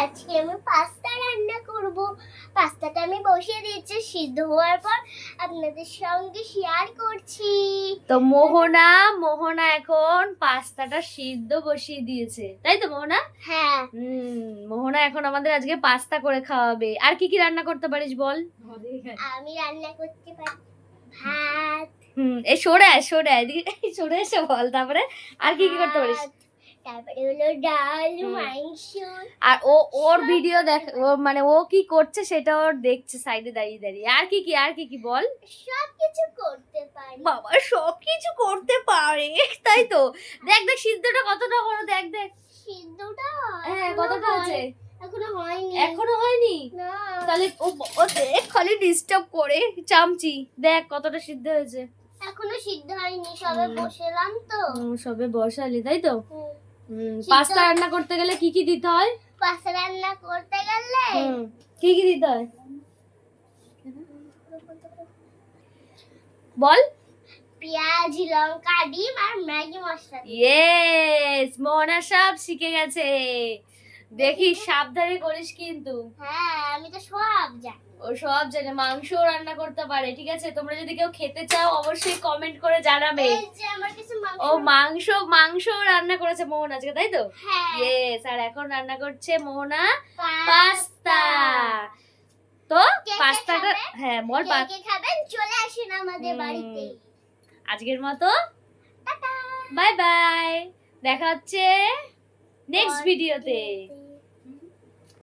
আজকে আমি পাস্তা রান্না করব। পাস্তাটা আমি বসিয়ে দিয়েছি, সিদ্ধ হওয়ার পর আপনাদের সঙ্গে শেয়ার করছি। তো মোহনা এখন পাস্তাটা সিদ্ধ বসিয়ে দিয়েছে, তাই তো মোহনা? হ্যাঁ, মোহনা এখন আমাদের আজকে পাস্তা করে খাওয়াবে। আর কি কি রান্না করতে পারিস বল? আমি রান্না করতে পারি ভাত, এই সরে এদিকে সরে এসে বল। তারপরে আর কি কি করতে পারিস? তারপরে হলো ডাল, মাংস। আর ওর ভিডিও দেখ, ও মানে ও কি করছে সেটা ওর দেখছে সাইডে দাঁড়িয়ে দাঁড়িয়ে। আর কি কি বল? সবকিছু করতে পারি। বাবা সবকিছু করতে পারে, তাই তো? দেখ সিদ্ধটা কতটা হলো, দেখ সিদ্ধটা হ্যাঁ কতটা আছে? এখনো হয়নি না, না। তাহলে ও দেখ খালি ডিস্টার্ব করে। চামচি দেখ কতটা সিদ্ধ হয়েছে। এখনো সিদ্ধ হয়নি, সবে বসালাম তো। সবে বসালি, তাই তো? সিদ্ধ- পাস্তা রান্না করতে গেলে কি কি দিতে হয়? পাস্তা রান্না করতে গেলে কি কি দিতে হয় বল? পেঁয়াজ, লঙ্কা, ডিম আর ম্যাগি মশলা দিই। ইয়েস, মোহনা সব শিখে গেছে। দেখিস সাবধানে করিস কিন্তু। হ্যাঁ, আমি তো সব জানি। ও সব জানে, মাংস রান্না করতে পারে। ঠিক আছে, তোমরা যদি কেউ খেতে চাও অবশ্যই কমেন্ট করে জানাবে। এই যে আমার কিছু ও মাংস রান্না করেছে মোহন আজকে, তাই তো? হ্যাঁ, ইয়েস, আর এখন রান্না করছে মোহনা পাস্তা। পাস্তা। তো কে কে পাস্তাটা খাবে? হ্যাঁ বল। কে কে খাবেন চলে আসেন আমাদের বাড়িতে। আজকের মতো টাটা। বাই বাই, দেখা হচ্ছে নেক্সট ভিডিওতে।